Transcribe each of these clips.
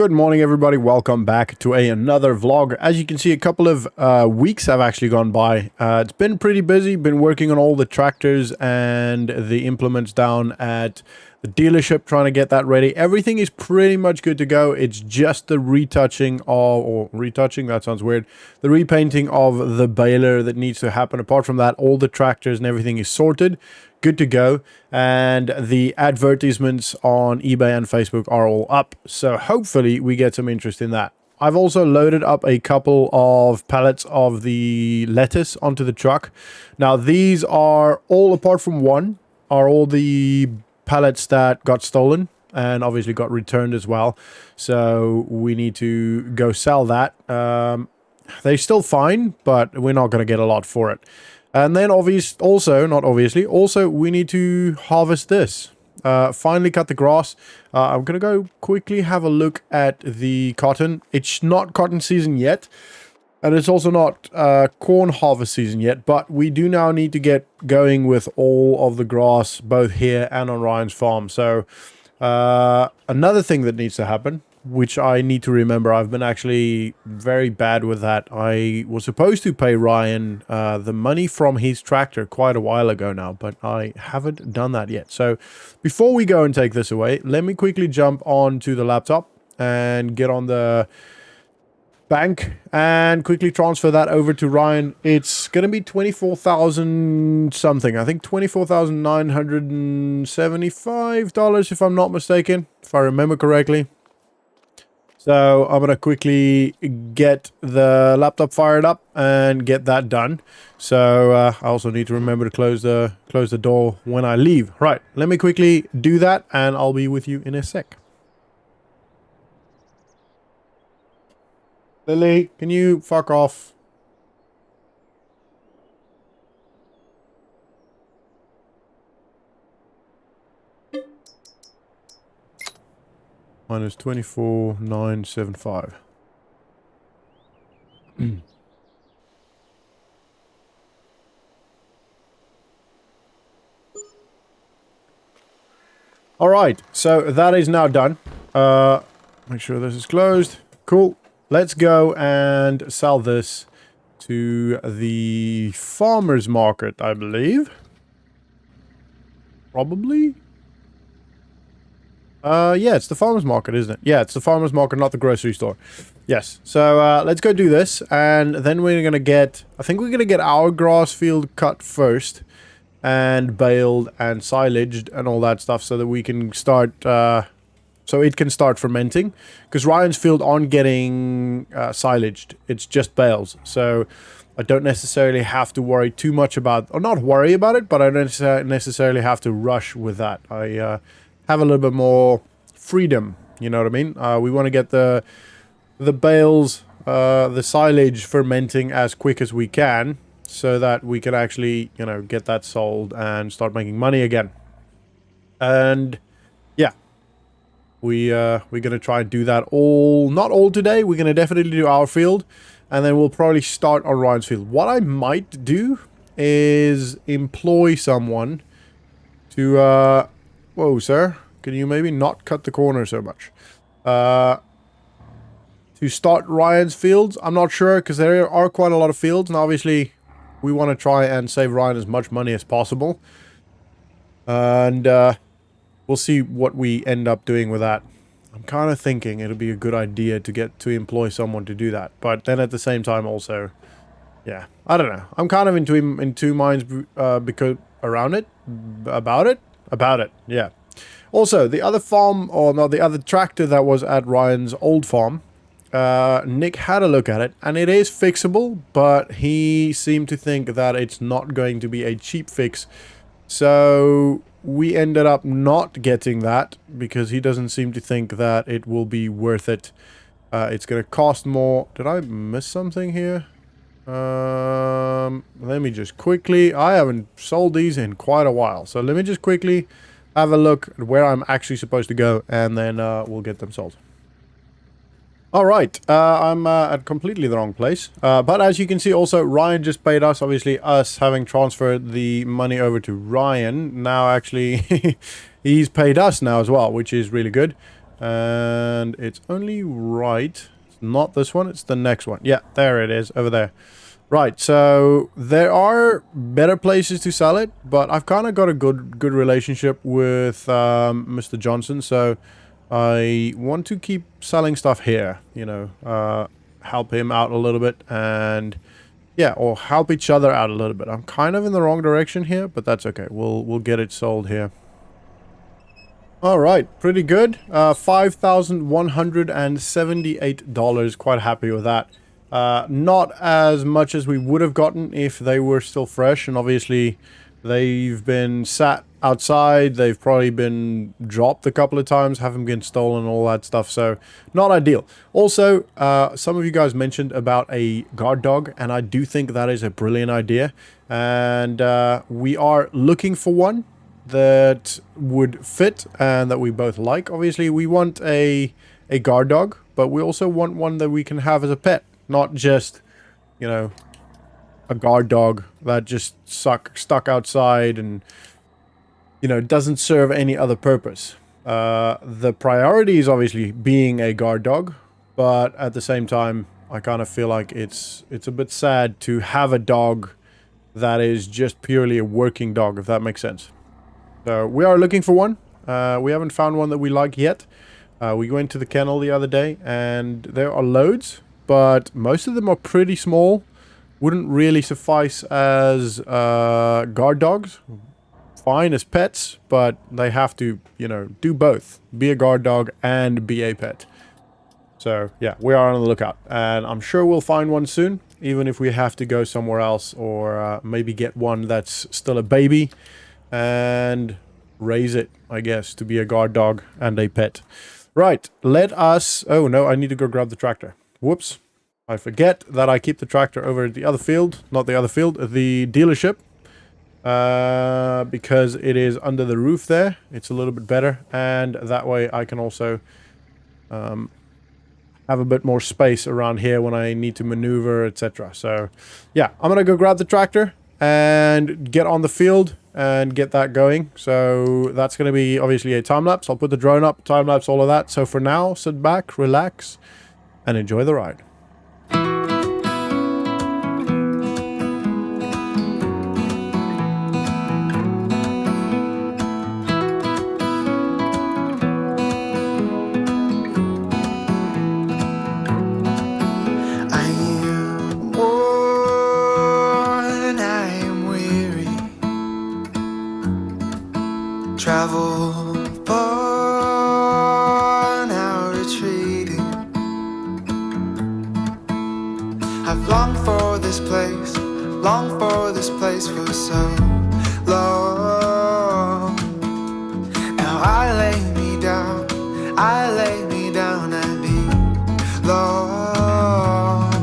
Good morning, everybody. Welcome back to another vlog. As you can see, a couple of weeks have actually gone by. It's been pretty busy. Been working on all the tractors and the implements down at the dealership, trying to get that ready. Everything is pretty much good to go. It's just the retouching of, or retouching, that sounds weird, the repainting of the baler that needs to happen. Apart from that, all the tractors and everything is sorted. Good to go, and the advertisements on eBay and Facebook are all up, so hopefully we get some interest in that. I've also loaded up a couple of pallets of the lettuce onto the truck. Now these are all, apart from one, are all the pallets that got stolen and obviously got returned as well, so we need to go sell that. They're still fine, but we're not going to get a lot for it. And then also we need to harvest this. Finally cut the grass. I'm going to go quickly have a look at the cotton. It's not cotton season yet. And it's also not corn harvest season yet. But we do now need to get going with all of the grass, both here and on Ryan's farm. So another thing that needs to happen, which I need to remember, I've been actually very bad with that. I was supposed to pay Ryan the money from his tractor quite a while ago now, but I haven't done that yet. So before we go and take this away, let me quickly jump onto the laptop and get on the bank and quickly transfer that over to Ryan. It's going to be 24,000 something. I think $24,975 if I'm not mistaken, if I remember correctly. So I'm going to quickly get the laptop fired up and get that done. So I also need to remember to close the door when I leave. Right, let me quickly do that and I'll be with you in a sec. Lily, can you fuck off? Minus 24,975. All right, so that is now done. Make sure this is closed. Cool. Let's go and sell this to the farmer's market, I believe. Probably. Yeah, it's the farmer's market, isn't it? Yeah, it's the farmer's market, not the grocery store. Yes. So, let's go do this, and then we're gonna get, I think we're gonna get our grass field cut first, and baled and silaged and all that stuff, so that we can start, so it can start fermenting, because Ryan's field aren't getting, silaged. It's just bales, so I don't necessarily have to worry too much about, or not worry about it, but I don't necessarily have to rush with that. I, have a little bit more freedom, you know what I mean? We want to get the bales, the silage fermenting as quick as we can, so that we can actually, you know, get that sold and start making money again. And yeah, we're gonna try and do that not all today. We're gonna definitely do our field, and then we'll probably start on Ryan's field. What I might do is employ someone to whoa, sir. Can you maybe not cut the corner so much? To start Ryan's fields, I'm not sure, because there are quite a lot of fields, and obviously we want to try and save Ryan as much money as possible. And we'll see what we end up doing with that. I'm kind of thinking it'll be a good idea to employ someone to do that. But then at the same time also, yeah, I don't know. I'm kind of in two minds about it, yeah. Also, the other farm, or no, the other tractor that was at Ryan's old farm, Nick had a look at it, and it is fixable, but he seemed to think that it's not going to be a cheap fix. So we ended up not getting that, because he doesn't seem to think that it will be worth it. It's going to cost more. Did I miss something here? Let me just quickly, I haven't sold these in quite a while, so let me just quickly have a look at where I'm actually supposed to go, and then we'll get them sold. Alright, I'm at completely the wrong place. But as you can see also, Ryan just paid us, obviously us having transferred the money over to Ryan. Now actually, he's paid us now as well, which is really good. And it's only right. It's not this one, it's the next one. Yeah, there it is, over there. Right, so there are better places to sell it, but I've kind of got a good relationship with Mr. Johnson, so I want to keep selling stuff here, you know, help him out a little bit, and yeah, or help each other out a little bit. I'm kind of in the wrong direction here, but that's okay. We'll get it sold here. All right, pretty good. $5,178. Quite happy with that. Not as much as we would have gotten if they were still fresh, and obviously they've been sat outside. They've probably been dropped a couple of times, haven't been stolen, all that stuff. So not ideal. Also, some of you guys mentioned about a guard dog, and I do think that is a brilliant idea. And we are looking for one that would fit and that we both like. Obviously, we want a guard dog, but we also want one that we can have as a pet, not just, you know, a guard dog that just stuck outside and, you know, doesn't serve any other purpose. The priority is obviously being a guard dog, but at the same time, I kind of feel like it's a bit sad to have a dog that is just purely a working dog, if that makes sense. So we are looking for one. We haven't found one that we like yet. We went to the kennel the other day and there are loads, but most of them are pretty small. Wouldn't really suffice as guard dogs. Fine as pets, but they have to, you know, do both. Be a guard dog and be a pet. So yeah, we are on the lookout. And I'm sure we'll find one soon, even if we have to go somewhere else, or maybe get one that's still a baby and raise it, I guess, to be a guard dog and a pet. Right, let us... Oh, no, I need to go grab the tractor. Whoops. I forget that I keep the tractor over at the other field. Not the other field, the dealership. Because it is under the roof there. It's a little bit better. And that way I can also have a bit more space around here when I need to maneuver, etc. So, yeah, I'm going to go grab the tractor and get on the field and get that going. So that's going to be obviously a time lapse. I'll put the drone up, time lapse, all of that. So for now, sit back, relax, and enjoy the ride. Travel far, now retreating. I've longed for this place for so long. Now I lay me down and be long.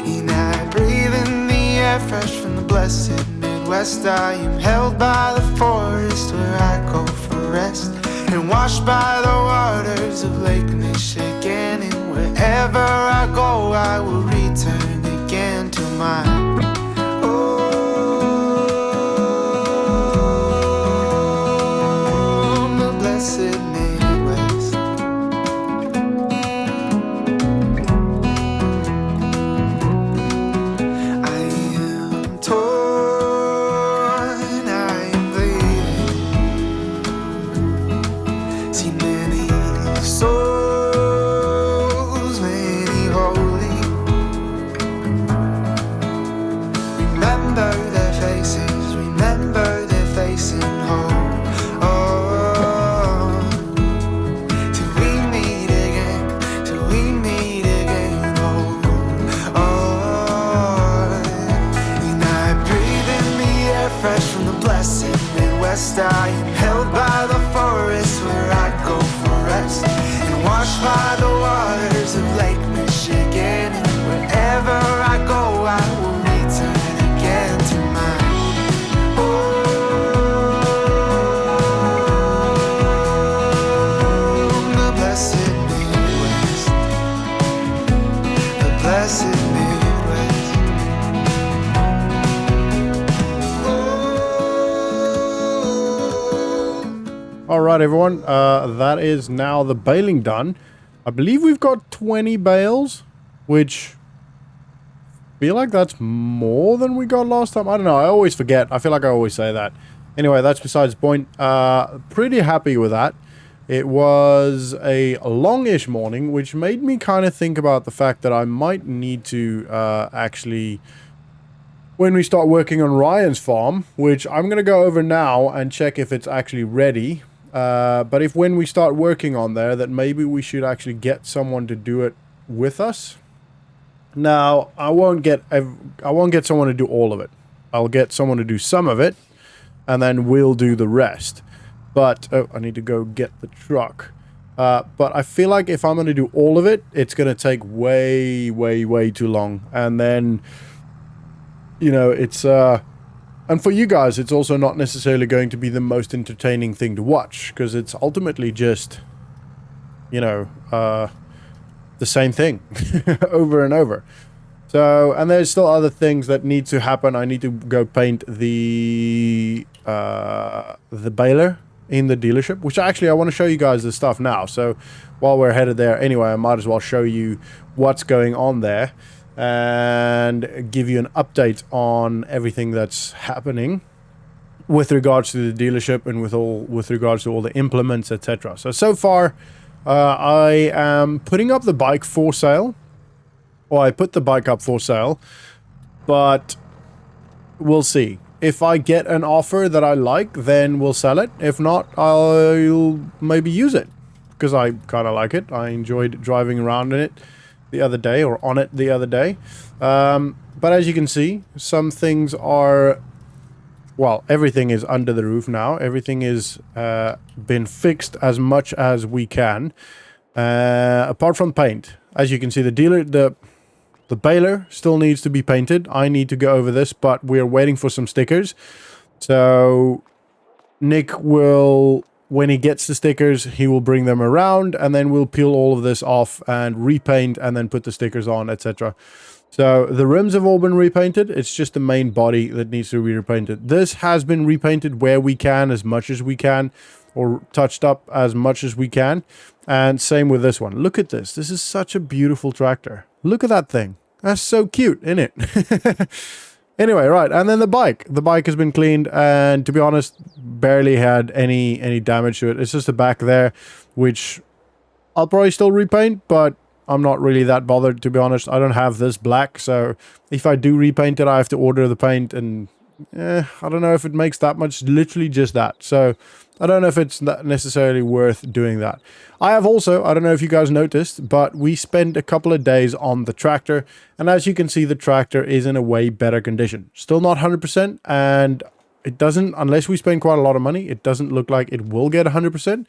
And I breathe in the air fresh from the blessed Midwest. I am held by the forest where I go for rest, and washed by the waters of Lake Michigan. And wherever I go, I will return again to my home, the blessed Midwest. I am torn, I am bleeding. Seen many souls, many holy. Remember their faces in hope. Oh, till we meet again. Oh, and I breathe in the air fresh from the blessed Midwest. I am held by the forest where I go for rest, and washed by the waters of Lake Michigan. And wherever I go, I will return again to my home, the blessed Midwest, the blessed Midwest. Oh. All right, everyone. That is now the baling done. I believe we've got 20 bales, which feel like that's more than we got last time. I don't know. I always forget. I feel like I always say that. Anyway, that's besides the point. Pretty happy with that. It was a longish morning, which made me kind of think about the fact that I might need to actually, when we start working on Ryan's farm, which I'm going to go over now and check if it's actually ready. But if when we start working on there, that maybe we should actually get someone to do it with us. Now, I won't get someone to do all of it. I'll get someone to do some of it, and then we'll do the rest. But, oh, I need to go get the truck. But I feel like if I'm going to do all of it, it's going to take way, way, way too long. And then, you know, it's, and for you guys, it's also not necessarily going to be the most entertaining thing to watch, because it's ultimately just, you know, the same thing over and over. So, and there's still other things that need to happen. I need to go paint the baler in the dealership, which actually I want to show you guys the stuff now. So while we're headed there anyway, I might as well show you what's going on there and give you an update on everything that's happening with regards to the dealership and with regards to all the implements, etc. So far, I am putting up the bike for sale. Well, I put the bike up for sale, but we'll see. If I get an offer that I like, then we'll sell it. If not, I'll maybe use it, because I kind of like it. I enjoyed driving around in it the other day, or on it the other day. But as you can see, some things are, well, everything is under the roof now. Everything is been fixed as much as we can, apart from paint. As you can see, the baler still needs to be painted. I need to go over this, but we're waiting for some stickers. So Nick will, when he gets the stickers, he will bring them around, and then we'll peel all of this off and repaint and then put the stickers on, etc. So the rims have all been repainted. It's just the main body that needs to be repainted. This has been repainted where we can, as much as we can, or touched up as much as we can. And same with this one. Look at this. This is such a beautiful tractor. Look at that thing. That's so cute, isn't it? Anyway, right. And then the bike. The bike has been cleaned, and to be honest, barely had any damage to it. It's just the back there, which I'll probably still repaint, but I'm not really that bothered, to be honest. I don't have this black, so if I do repaint it, I have to order the paint, and I don't know if it makes that much, literally just that. So I don't know if it's necessarily worth doing that. I have also, I don't know if you guys noticed, but we spent a couple of days on the tractor, and as you can see, the tractor is in a way better condition. Still not 100%, and it doesn't, unless we spend quite a lot of money, it doesn't look like it will get 100%.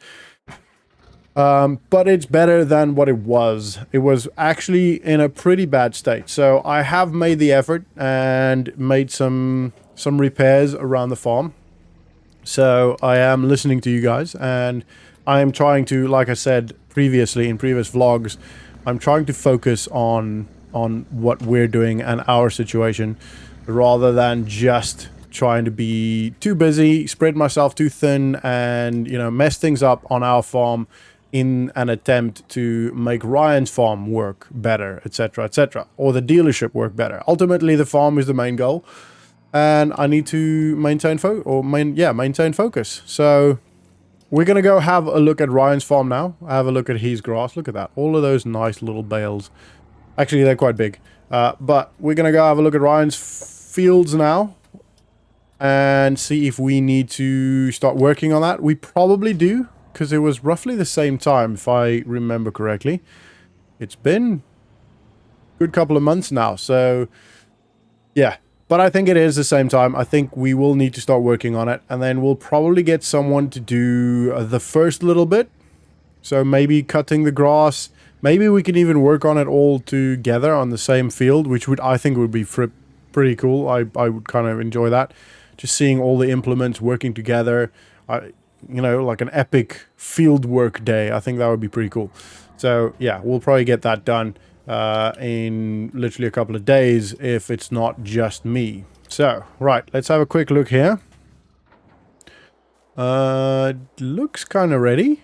But it's better than what it was. It was actually in a pretty bad state. So I have made the effort and made some repairs around the farm. So I am listening to you guys, and I am trying to, like I said previously in previous vlogs, I'm trying to focus on what we're doing and our situation, rather than just trying to be too busy, spread myself too thin, and, you know, mess things up on our farm in an attempt to make Ryan's farm work better, etc., etc., or the dealership work better. Ultimately, the farm is the main goal, and I need to maintain focus. So we're gonna go have a look at Ryan's farm now. Have a look at his grass. Look at that, all of those nice little bales. Actually, they're quite big. But we're gonna go have a look at Ryan's fields now and see if we need to start working on that. We probably do, because it was roughly the same time, if I remember correctly. It's been a good couple of months now, so yeah. But I think it is the same time. I think we will need to start working on it, and then we'll probably get someone to do the first little bit. So maybe cutting the grass. Maybe we can even work on it all together on the same field, which I think would be pretty cool. I would kind of enjoy that. Just seeing all the implements working together. You know, like an epic field work day. I think that would be pretty cool. So yeah, we'll probably get that done in literally a couple of days, if it's not just me. So, right, let's have a quick look here. Looks kind of ready.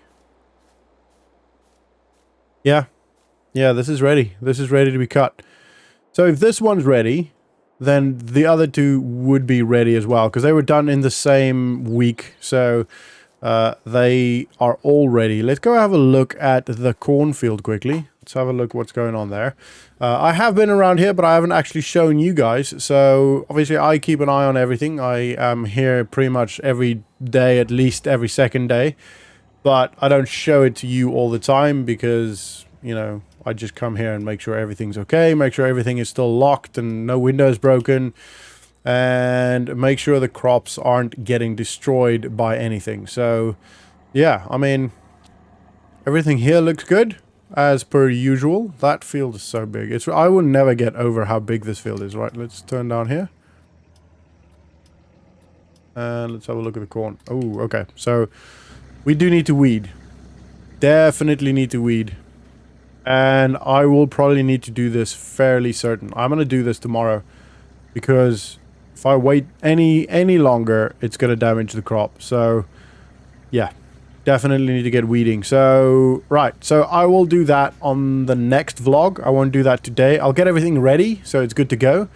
Yeah. Yeah, this is ready. This is ready to be cut. So if this one's ready, then the other two would be ready as well, because they were done in the same week. So they are all ready. Let's go have a look at the cornfield quickly. Let's have a look what's going on there. I have been around here, but I haven't actually shown you guys. So obviously I keep an eye on everything. I am here pretty much every day, at least every second day. But I don't show it to you all the time because, you know, I just come here and make sure everything's okay. Make sure everything is still locked and no windows broken. And make sure the crops aren't getting destroyed by anything. So, yeah, I mean, everything here looks good. As per usual. That field is so big. I will never get over how big this field is. Right, let's turn down here. And let's have a look at the corn. Oh, okay. So, we do need to weed. Definitely need to weed. And I will probably need to do this fairly certain. I'm going to do this tomorrow. Because if I wait any longer, it's going to damage the crop. So, yeah. Definitely need to get weeding. So, right. So, I will do that on the next vlog. I won't do that today. I'll get everything ready, so it's good to go.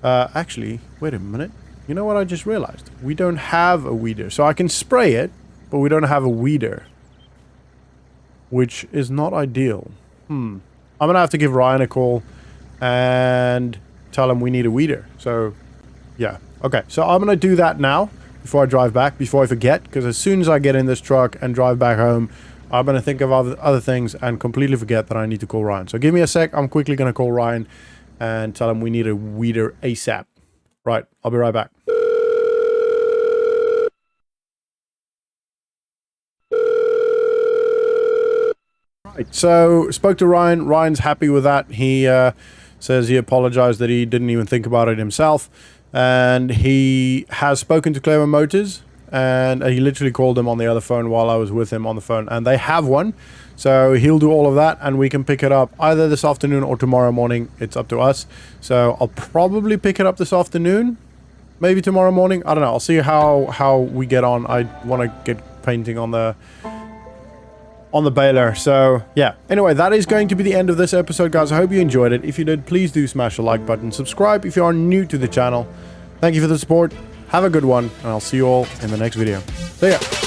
Actually, wait a minute. You know what I just realized? We don't have a weeder. So, I can spray it, but we don't have a weeder. Which is not ideal. I'm going to have to give Ryan a call and tell him we need a weeder. So, yeah. Okay. So, I'm going to do that now. Before I drive back, before I forget, because as soon as I get in this truck and drive back home, I'm going to think of other things and completely forget that I need to call Ryan. So give me a sec. I'm quickly going to call Ryan and tell him we need a weeder ASAP. Right, I'll be right back. Right, so spoke to Ryan. Ryan's happy with that. He says he apologized that he didn't even think about it himself. And he has spoken to Clever Motors, and he literally called them on the other phone while I was with him on the phone, and they have one. So he'll do all of that, and we can pick it up either this afternoon or tomorrow morning. It's up to us. So I'll probably pick it up this afternoon, maybe tomorrow morning. I don't know. I'll see how we get on. I want to get painting on the baler. So yeah, anyway, that is going to be the end of this episode, guys. I hope you enjoyed it. If you did, please do smash the like button, subscribe if you are new to the channel. Thank you for the support, have a good one, and I'll see you all in the next video. See ya.